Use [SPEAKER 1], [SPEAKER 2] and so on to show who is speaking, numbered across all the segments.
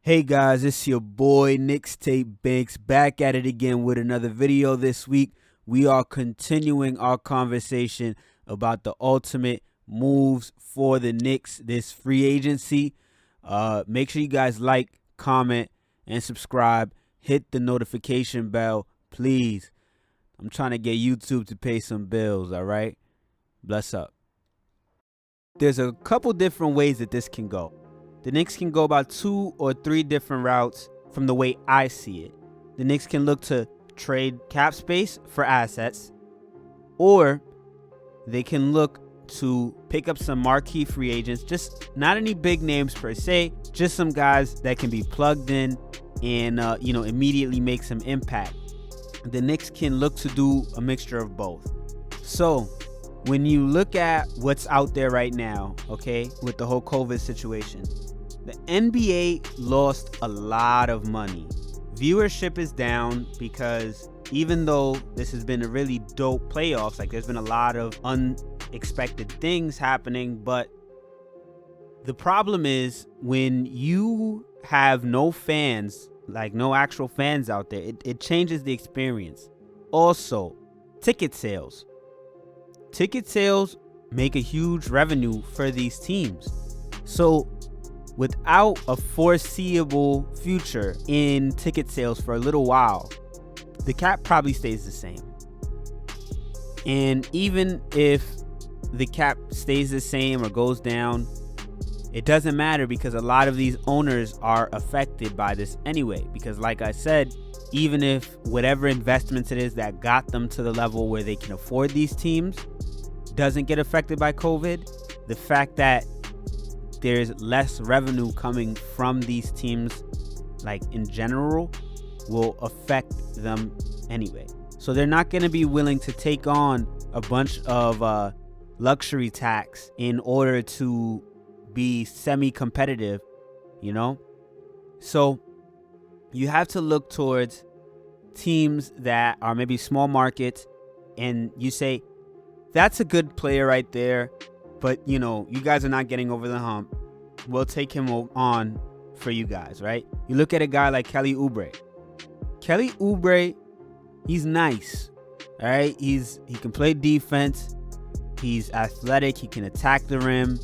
[SPEAKER 1] Hey guys, it's your boy Knicks Banks back at it again with another video this week. We are continuing our conversation about the ultimate moves for the Knicks this free agency. Make sure you guys like, comment, and subscribe. Hit the notification bell, please. I'm trying to get YouTube to pay some bills, all right? Bless up. There's a couple different ways that this can go. The Knicks can go about 2 or 3 different routes from the way I see it. The Knicks can look to trade cap space for assets, or they can look to pick up some marquee free agents, just not any big names per se, just some guys that can be plugged in and immediately make some impact. The Knicks can look to do a mixture of both. So when you look at what's out there right now, okay, with the whole COVID situation, the NBA lost a lot of money. Viewership is down because even though this has been a really dope playoffs, like there's been a lot of unexpected things happening, but the problem is when you have no fans, like no actual fans out there, it changes the experience. Also, ticket sales. Ticket sales make a huge revenue for these teams. So without a foreseeable future in ticket sales for a little while, the cap probably stays the same. And even if the cap stays the same or goes down, it doesn't matter because a lot of these owners are affected by this anyway. Because like I said, even if whatever investments it is that got them to the level where they can afford these teams doesn't get affected by COVID, the fact that there's less revenue coming from these teams, like in general, will affect them anyway. So they're not going to be willing to take on a bunch of luxury tax in order to be semi-competitive, you know? So you have to look towards teams that are maybe small markets, and you say, that's a good player right there, but, you guys are not getting over the hump. We'll take him on for you guys, right? You look at a guy like Kelly Oubre. Kelly Oubre, he's nice, all right? He can play defense. He's athletic. He can attack the rim,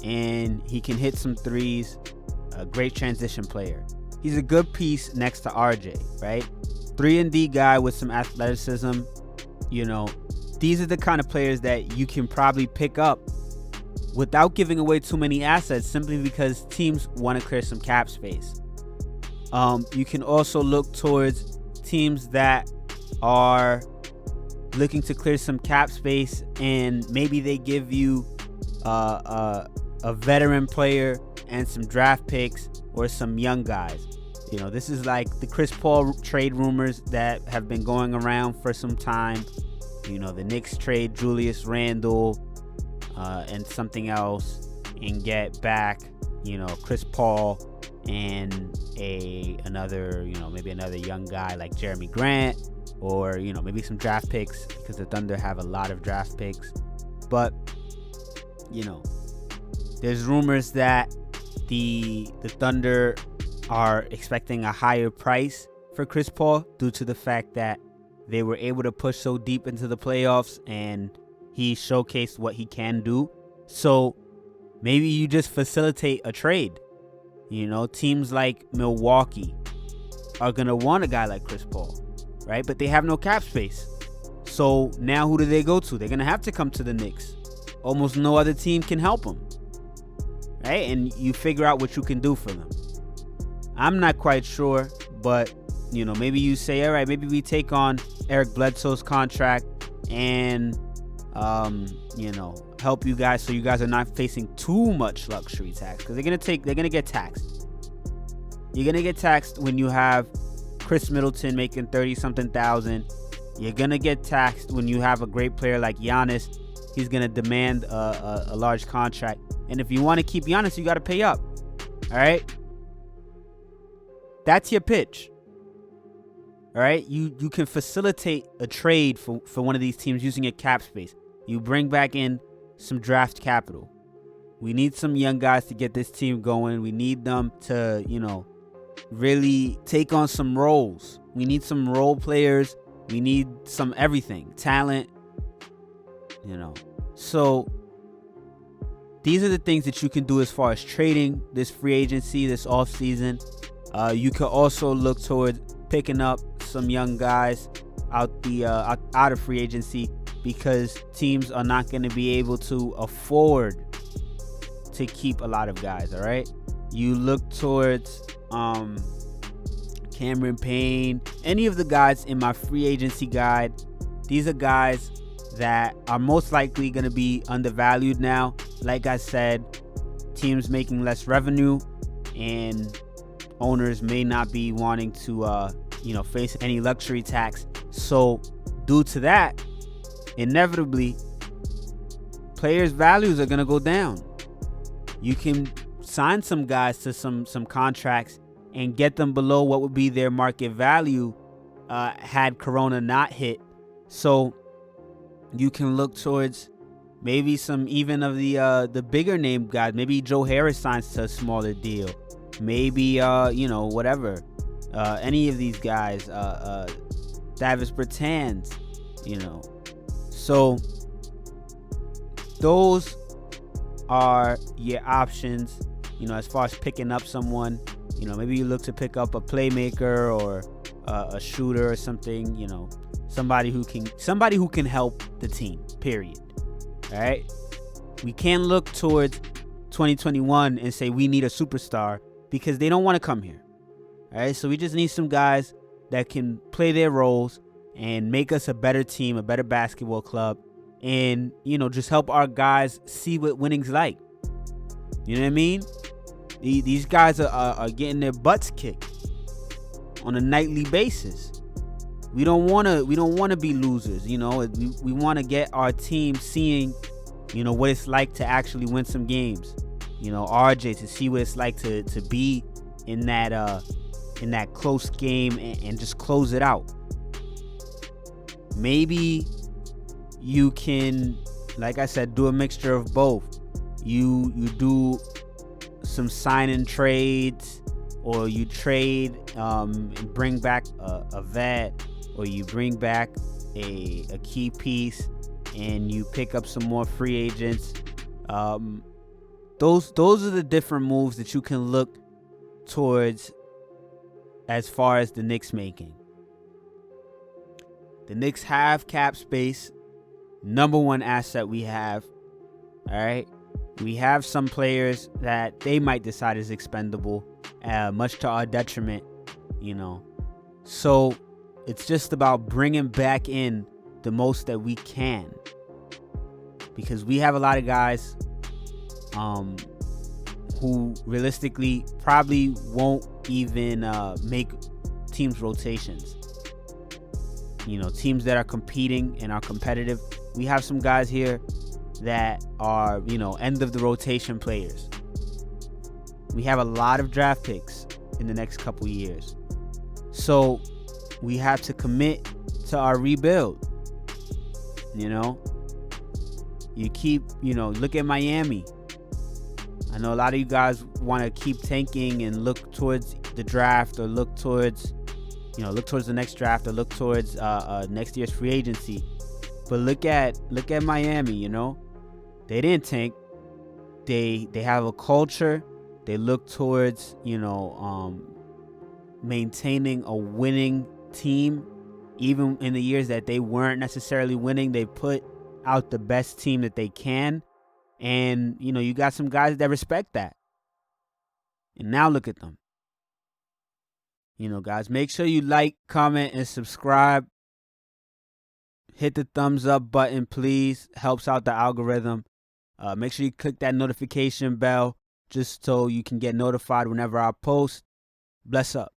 [SPEAKER 1] and he can hit some threes. A great transition player. He's a good piece next to RJ, right? 3-and-D guy with some athleticism. These are the kind of players that you can probably pick up without giving away too many assets, simply because teams want to clear some cap space. You can also look towards teams that are looking to clear some cap space, and maybe they give you a veteran player and some draft picks or some young guys. This is like the Chris Paul trade rumors that have been going around for some time. The Knicks trade Julius Randle and something else and get back, Chris Paul and another young guy like Jeremy Grant, or maybe some draft picks, because the Thunder have a lot of draft picks. But there's rumors that the Thunder are expecting a higher price for Chris Paul due to the fact that they were able to push so deep into the playoffs and he showcased what he can do. So maybe you just facilitate a trade. Teams like Milwaukee are going to want a guy like Chris Paul, right? But they have no cap space. So now who do they go to? They're going to have to come to the Knicks. Almost no other team can help them, right? And you figure out what you can do for them. I'm not quite sure, but maybe you say, all right, maybe we take on Eric Bledsoe's contract and help you guys so you guys are not facing too much luxury tax, because they're gonna get taxed. You're gonna get taxed when you have Chris Middleton making 30-something thousand. You're gonna get taxed when you have a great player like Giannis. He's gonna demand a large contract, and if you want to keep Giannis, you got to pay up. All right, that's your pitch. All right, you can facilitate a trade for one of these teams using your cap space. You bring back in some draft capital. We need some young guys to get this team going. We need them to, really take on some roles. We need some role players. We need some everything, talent, So these are the things that you can do as far as trading this free agency, this offseason. You could also look towards picking up some young guys out of free agency, because teams are not going to be able to afford to keep a lot of guys. All right, you look towards Cameron Payne, any of the guys in my free agency guide. These are guys that are most likely going to be undervalued now. Like I said, teams making less revenue, and owners may not be wanting to face any luxury tax. So due to that, inevitably players' values are going to go down. You can sign some guys to some contracts and get them below what would be their market value had Corona not hit. So you can look towards maybe some even of the bigger name guys. Maybe Joe Harris signs to a smaller deal. Maybe whatever. Any of these guys, Davis Bertans, So those are your options, as far as picking up someone. Maybe you look to pick up a playmaker or a shooter or something, somebody who can help the team, period. All right, we can't look towards 2021 and say we need a superstar, because they don't want to come here. All right, so we just need some guys that can play their roles and make us a better team, a better basketball club, and just help our guys see what winning's like. You know what I mean? These guys are getting their butts kicked on a nightly basis. We don't want to be losers. We want to get our team seeing what it's like to actually win some games. RJ, to see what it's like to be in that close game and just close it out. Maybe you can, like I said, do a mixture of both. You do some sign-in trades, or you trade and bring back a vet, or you bring back a key piece and you pick up some more free agents. Those are the different moves that you can look towards as far as the Knicks making. The Knicks have cap space. Number one asset we have. All right. We have some players that they might decide is expendable, much to our detriment, So it's just about bringing back in the most that we can, because we have a lot of guys who realistically probably won't even make teams' rotations. Teams that are competing and are competitive. We have some guys here that are, end of the rotation players. We have a lot of draft picks in the next couple years. So we have to commit to our rebuild. You keep, look at Miami. I know a lot of you guys want to keep tanking and look towards the draft, or look towards the next draft, or look towards next year's free agency. But look at Miami. They didn't tank. They have a culture. They look towards maintaining a winning team. Even in the years that they weren't necessarily winning, they put out the best team that they can. And you got some guys that respect that. And now look at them. Guys, make sure you like, comment, and subscribe. Hit the thumbs up button, please. Helps out the algorithm. Make sure you click that notification bell just so you can get notified whenever I post. Bless up.